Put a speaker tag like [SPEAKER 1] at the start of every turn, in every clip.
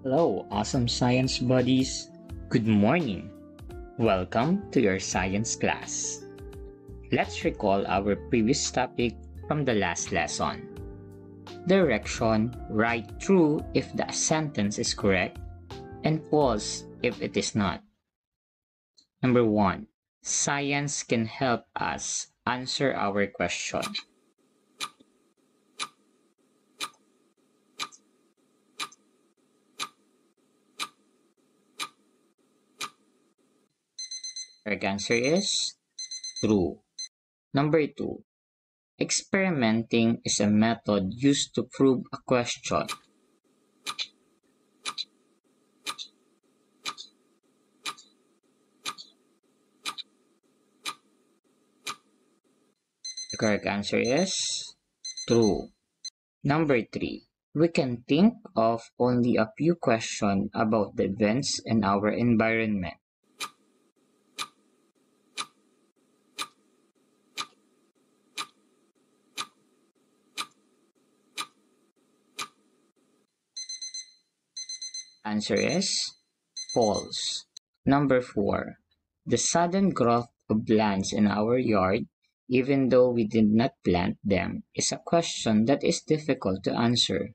[SPEAKER 1] Hello, awesome science buddies. Good morning. Welcome to your science class. Let's recall our previous topic from the last lesson. Direction, write true if the sentence is correct and false if it is not. Number 1. Science can help us answer our question. Correct answer is true. Number 2. Experimenting is a method used to prove a question. The correct answer is true. Number 3. We can think of only a few questions about the events in our environment. Answer is false. Number 4. The sudden growth of plants in our yard, even though we did not plant them, is a question that is difficult to answer.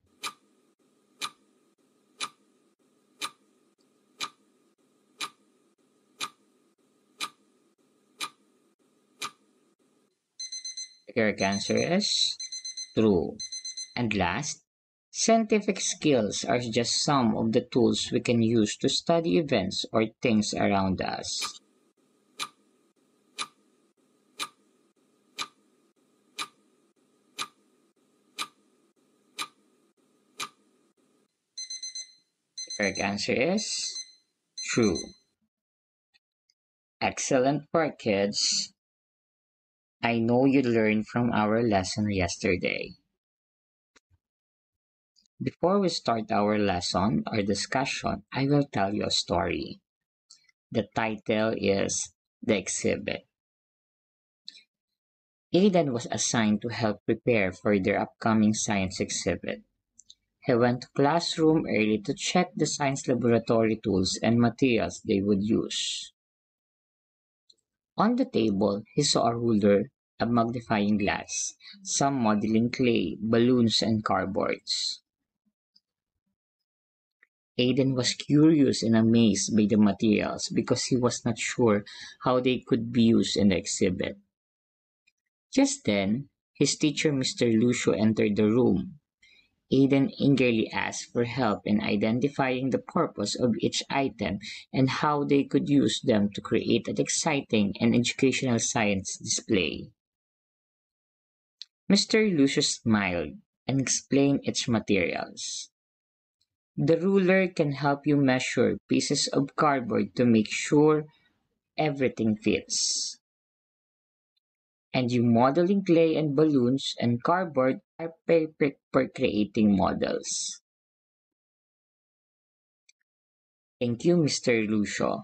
[SPEAKER 1] The correct answer is true. And last, scientific skills are just some of the tools we can use to study events or things around us. The correct answer is true. Excellent work, kids. I know you learned from our lesson yesterday. Before we start our lesson or discussion, I will tell you a story. The title is The Exhibit. Aidan was assigned to help prepare for their upcoming science exhibit. He went to classroom early to check the science laboratory tools and materials they would use. On the table, he saw a ruler, a magnifying glass, some modeling clay, balloons, and cardboards. Aidan was curious and amazed by the materials because he was not sure how they could be used in the exhibit. Just then, his teacher Mr. Lucio entered the room. Aidan eagerly asked for help in identifying the purpose of each item and how they could use them to create an exciting and educational science display. Mr. Lucio smiled and explained its materials. The ruler can help you measure pieces of cardboard to make sure everything fits. And your modeling clay and balloons and cardboard are perfect for creating models. Thank you, Mr. Lucio.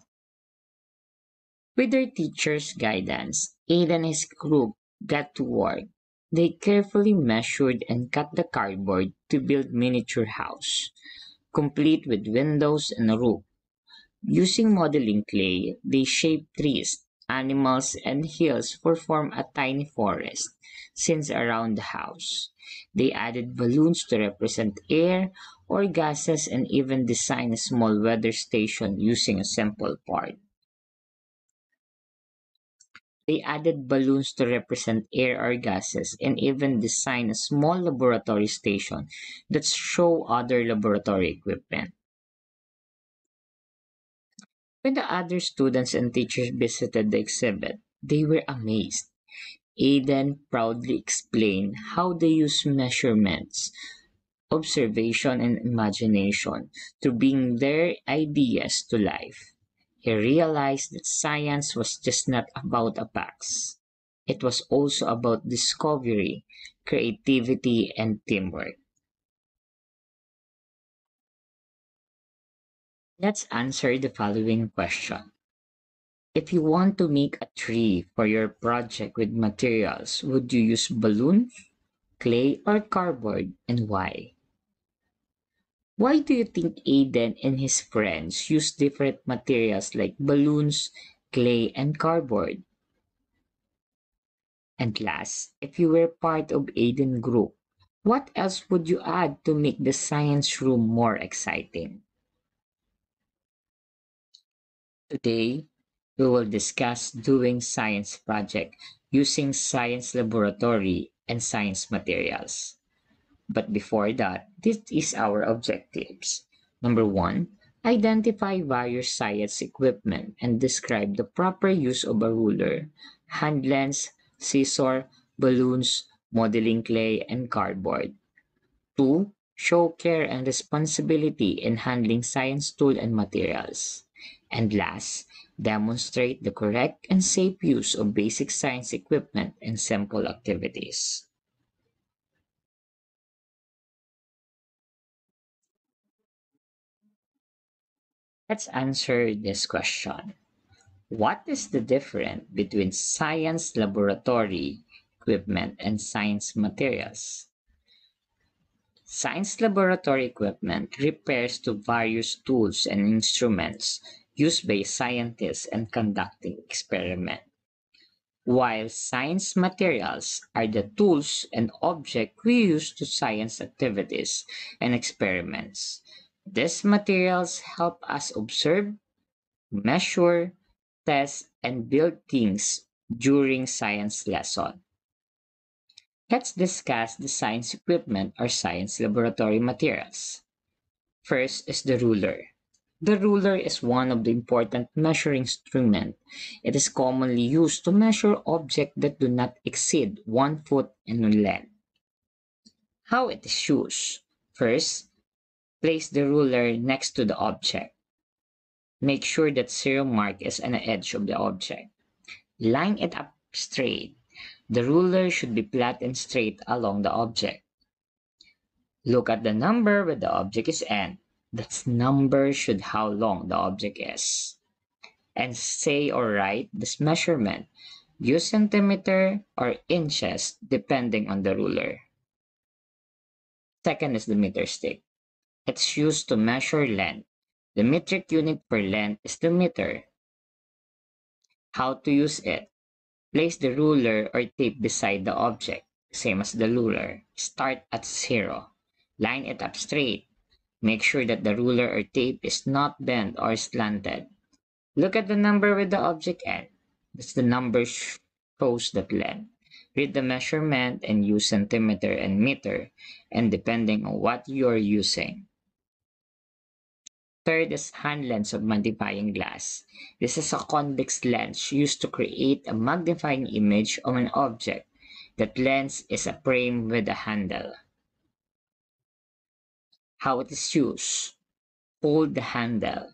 [SPEAKER 1] With their teacher's guidance, Aidan and his group got to work. They carefully measured and cut the cardboard to build miniature house, complete with windows and a roof. Using modeling clay, they shaped trees, animals, and hills to form a tiny forest scenes around the house. They added balloons to represent air or gases and even designed a small weather station using a simple part. They added balloons to represent air or gases and even designed a small laboratory station that show other laboratory equipment. When the other students and teachers visited the exhibit, they were amazed. Aidan proudly explained how they use measurements, observation, and imagination to bring their ideas to life. He realized that science was just not about a facts. It was also about discovery, creativity, and teamwork. Let's answer the following question. If you want to make a tree for your project with materials, would you use balloons, clay, or cardboard, and why? Why do you think Aiden and his friends use different materials like balloons, clay, and cardboard? And last, if you were part of Aiden group, what else would you add to make the science room more exciting? Today, we will discuss doing science project using science laboratory and science materials. But before that, this is our objectives. Number one, identify various science equipment and describe the proper use of a ruler, hand lens, scissor, balloons, modeling clay, and cardboard. Two, show care and responsibility in handling science tool and materials. And last, demonstrate the correct and safe use of basic science equipment and simple activities. Let's answer this question. What is the difference between science laboratory equipment and science materials? Science laboratory equipment refers to various tools and instruments used by scientists in conducting experiments, while science materials are the tools and objects we use to science activities and experiments. These materials help us observe, measure, test, and build things during science lesson. Let's discuss the science equipment or science laboratory materials. First is the ruler. The ruler is one of the important measuring instruments. It is commonly used to measure objects that do not exceed 1 foot in length. How it is used? First, place the ruler next to the object. Make sure that zero mark is on the edge of the object. Line it up straight. The ruler should be flat and straight along the object. Look at the number where the object is end. That number should how long the object is. And say or write this measurement. Use centimeter or inches depending on the ruler. Second is the meter stick. It's used to measure length. The metric unit for length is the meter. How to use it? Place the ruler or tape beside the object, same as the ruler. Start at zero. Line it up straight. Make sure that the ruler or tape is not bent or slanted. Look at the number with the object end. That's the number shows that length. Read the measurement and use centimeter and meter, and depending on what you are using. Third is hand lens of magnifying glass. This is a convex lens used to create a magnifying image of an object. That lens is a frame with a handle. How it is used? Hold the handle.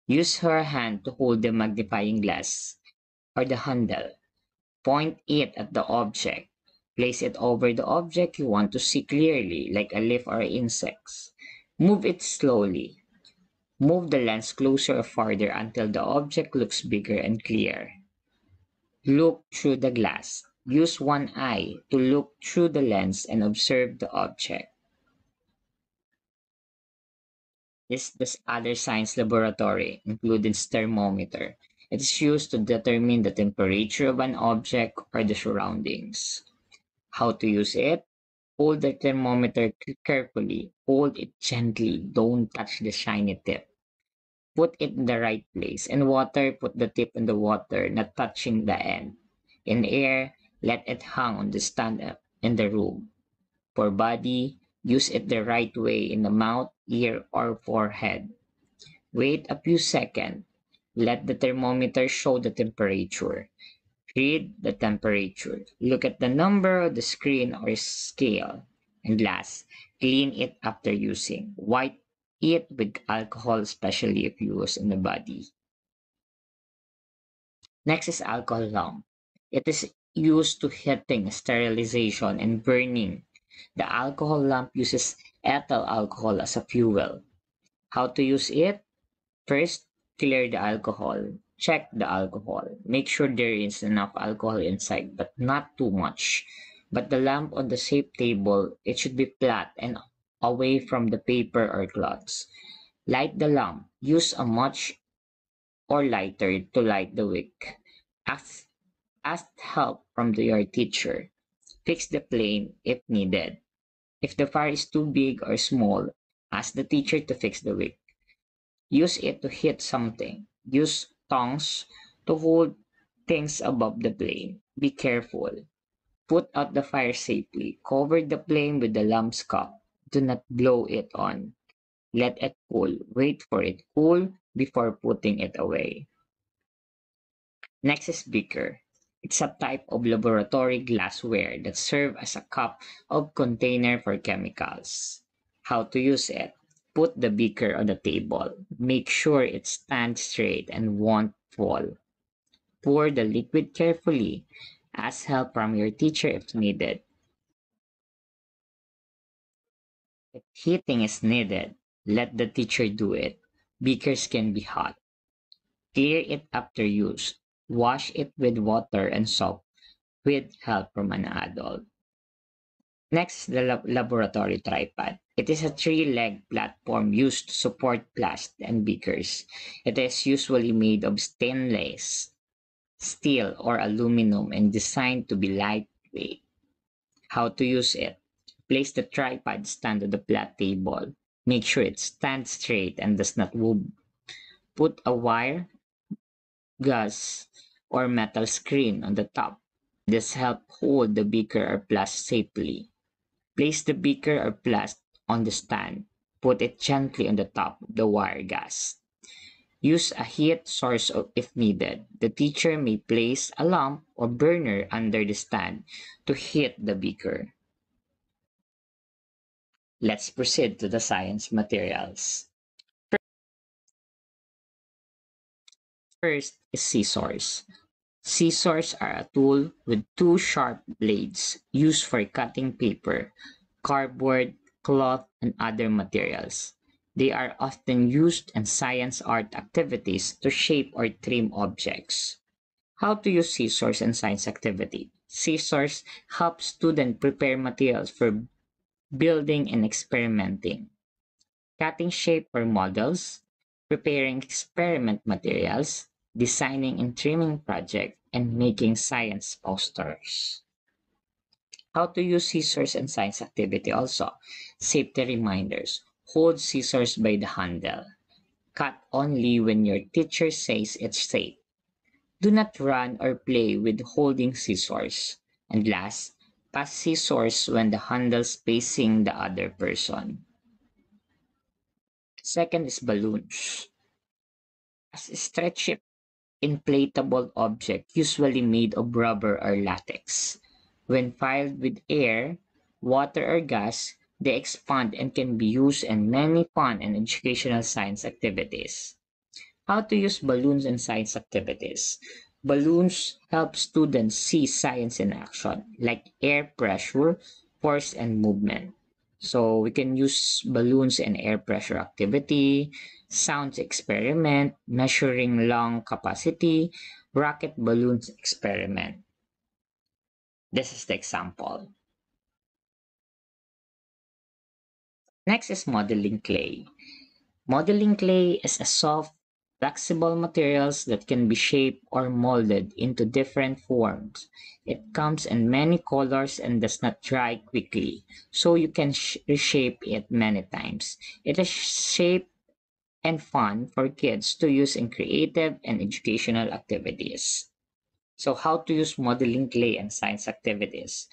[SPEAKER 1] Use her hand to hold the magnifying glass or the handle. Point it at the object. Place it over the object you want to see clearly, like a leaf or insects. Move it slowly. Move the lens closer or farther until the object looks bigger and clear. Look through the glass. Use one eye to look through the lens and observe the object. This other science laboratory, including thermometer. It is used to determine the temperature of an object or the surroundings. How to use it? Hold the thermometer carefully. Hold it gently. Don't touch the shiny tip. Put it in the right place. In water, put the tip in the water, not touching the end. In air, let it hang on the stand in the room. For body, use it the right way in the mouth, ear, or forehead. Wait a few seconds. Let the thermometer show the temperature. Read the temperature. Look at the number of the screen or scale. And last, clean it after using. Wipe it with alcohol, especially if used in the body. Next is alcohol lamp. It is used to heating, sterilization, and burning. The alcohol lamp uses ethyl alcohol as a fuel. How to use it? First, clear the alcohol. Check the alcohol. Make sure there is enough alcohol inside, but not too much. But the lamp on the safe table, it should be flat and away from the paper or cloths. Light the lamp. Use a match or lighter to light the wick. Ask help from your teacher. Fix the flame if needed. If the fire is too big or small, ask the teacher to fix the wick. Use it to hit something. Use tongs to hold things above the flame. Be careful. Put out the fire safely. Cover the flame with the lamp's cup. Do not blow it on. Let it cool. Wait for it cool before putting it away. Next is beaker. It's a type of laboratory glassware that serves as a cup of container for chemicals. How to use it? Put the beaker on the table. Make sure it stands straight and won't fall. Pour the liquid carefully. Ask help from your teacher if needed. If heating is needed, let the teacher do it. Beakers can be hot. Clear it after use. Wash it with water and soap with help from an adult. Next is the laboratory tripod. It is a three-legged platform used to support flasks and beakers. It is usually made of stainless steel or aluminum and designed to be lightweight. How to use it? Place the tripod stand on the flat table. Make sure it stands straight and does not move. Put a wire, gauze, or metal screen on the top. This helps hold the beaker or flask safely. Place the beaker or flask on the stand. Put it gently on the top of the wire gas. Use a heat source if needed. The teacher may place a lamp or burner under the stand to heat the beaker. Let's proceed to the science materials. First is scissors. Scissors are a tool with two sharp blades used for cutting paper, cardboard, cloth, and other materials. They are often used in science art activities to shape or trim objects. How to use scissors in science activity? Scissors help students prepare materials for building and experimenting. Cutting shape for models, preparing experiment materials, designing and trimming projects, and making science posters. How to use scissors in science activity also. Safety reminders. Hold scissors by the handle. Cut only when your teacher says it's safe. Do not run or play with holding scissors. And last, pass scissors when the handle's facing the other person. Second is balloons. As a stretchy inflatable object usually made of rubber or latex. When filled with air, water or gas, they expand and can be used in many fun and educational science activities. How to use balloons in science activities. Balloons help students see science in action, like air pressure, force, and movement. So we can use balloons in air pressure activity, sounds experiment, measuring lung capacity, rocket balloons experiment. This is the example. Next is modeling clay. Modeling clay is a soft, flexible materials that can be shaped or molded into different forms. It comes in many colors and does not dry quickly, so you can reshape it many times. It is shape and fun for kids to use in creative and educational activities. So how to use modeling clay in science activities?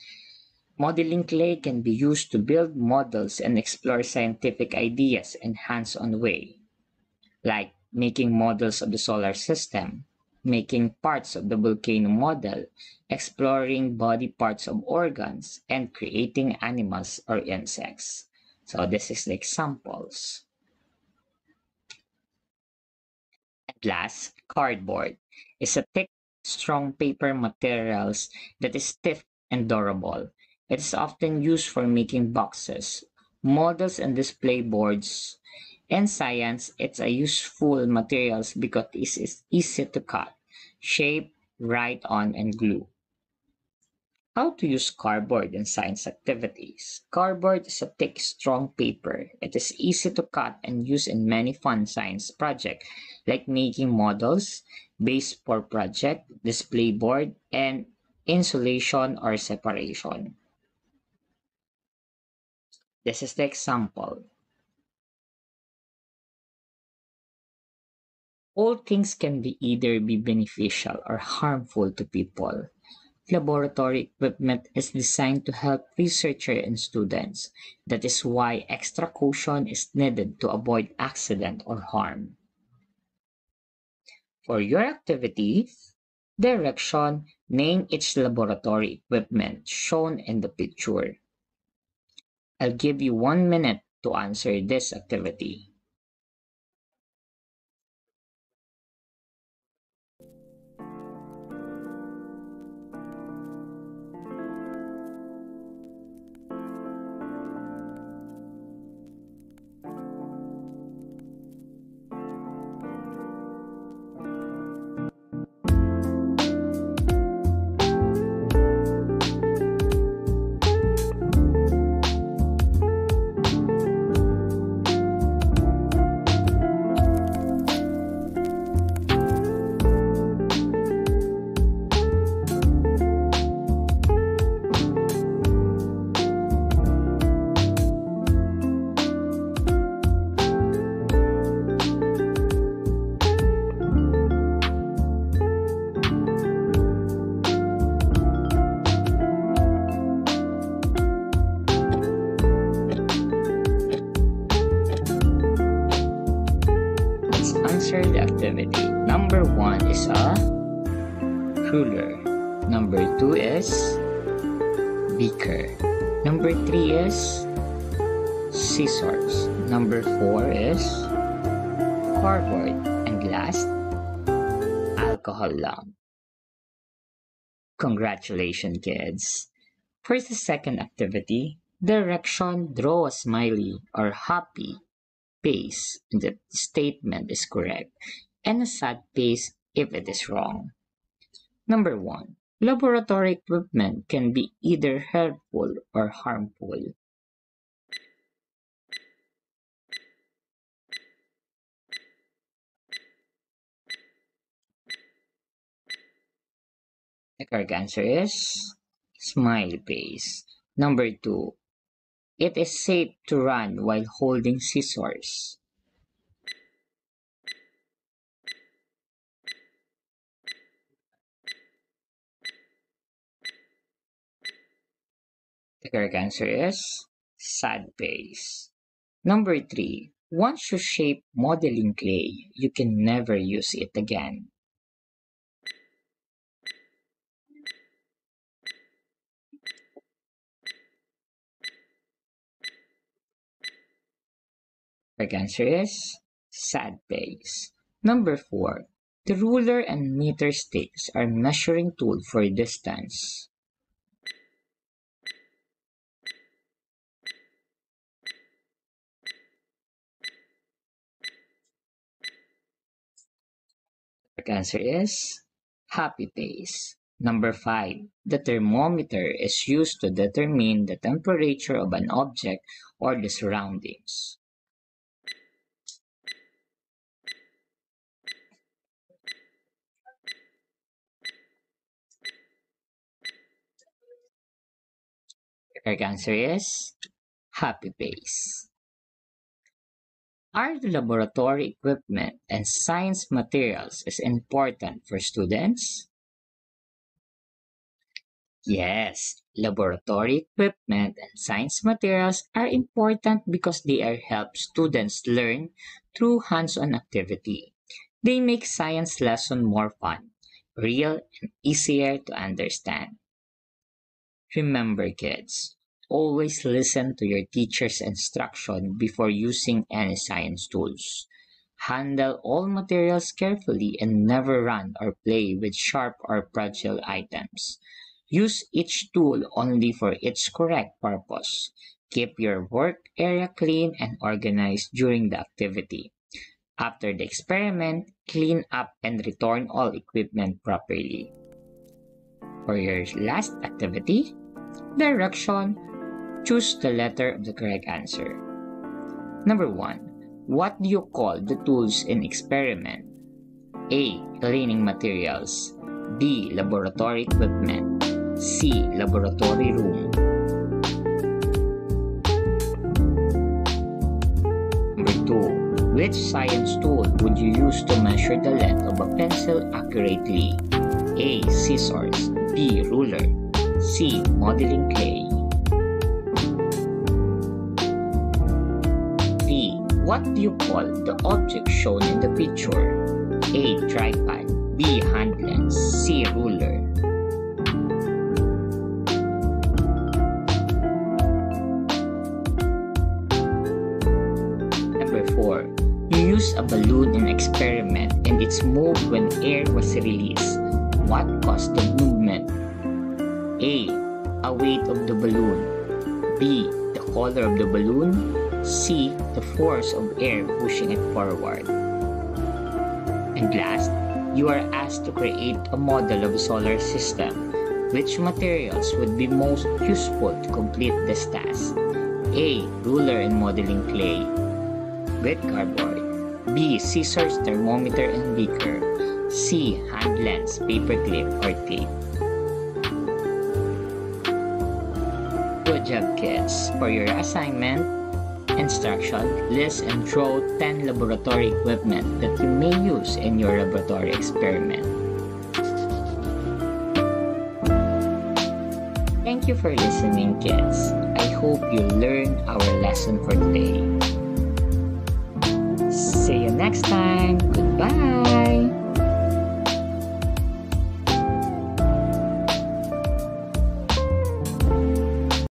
[SPEAKER 1] Modeling clay can be used to build models and explore scientific ideas in hands-on way, like making models of the solar system, making parts of the volcano model, exploring body parts of organs, and creating animals or insects. So this is the examples. And last, cardboard is a thick, strong paper materials that is stiff and durable. It is often used for making boxes, models, and display boards. In science, it's a useful materials because it is easy to cut, shape, write on, and glue. How to use cardboard in science activities. Cardboard is a thick, strong paper. It is easy to cut and use in many fun science projects like making models, base for project, display board, and insulation or separation. This is the example. All things can be either be beneficial or harmful to people. Laboratory equipment is designed to help researchers and students. That is why extra caution is needed to avoid accident or harm. For your activity, direction, name each laboratory equipment shown in the picture. I'll give you 1 minute to answer this activity. Let's answer the activity. Number 1 is a ruler. Number 2 is beaker. Number 3 is scissors. Number 4 is cardboard. And last, alcohol lamp. Congratulations, kids. For the second activity, direction, draw a smiley or happy face if the statement is correct and a sad face if it is wrong. Number 1. Laboratory equipment can be either helpful or harmful. The correct answer is smiley face. Number 2. It is safe to run while holding scissors. The correct answer is sad face. Number 3. Once you shape modeling clay, you can never use it again. The correct answer is sad face. Number 4. The ruler and meter sticks are measuring tool for distance. The answer is happy face. Number 5. The thermometer is used to determine the temperature of an object or the surroundings. The correct answer is happy face. Are the laboratory equipment and science materials is important for students? Yes, laboratory equipment and science materials are important because they are help students learn through hands-on activity. They make science lesson more fun, real, and easier to understand. Remember, kids, always listen to your teacher's instruction before using any science tools. Handle all materials carefully and never run or play with sharp or fragile items. Use each tool only for its correct purpose. Keep your work area clean and organized during the activity. After the experiment, clean up and return all equipment properly. For your last activity, direction, choose the letter of the correct answer. Number 1. What do you call the tools in experiment? A. Cleaning materials. B. Laboratory equipment. C. Laboratory room. Number 2. Which science tool would you use to measure the length of a pencil accurately? A. Scissors. B. Ruler. C. Modeling clay. D. What do you call the object shown in the picture? A. Tripod. B. Hand lens. C. Ruler. Number 4. You use a balloon in experiment and it's moved when air was released. What caused the movement? A. A weight of the balloon. B. The color of the balloon. C. The force of air pushing it forward. And last, you are asked to create a model of a solar system. Which materials would be most useful to complete this task? A. Ruler and modeling clay. Wet cardboard. B. Scissors, thermometer, and beaker. C. Hand lens, paperclip, or tape. Good job, kids. For your assignment, instruction, list and draw 10 laboratory equipment that you may use in your laboratory experiment. Thank you for listening, kids. I hope you learned our lesson for today. See you next time. Goodbye.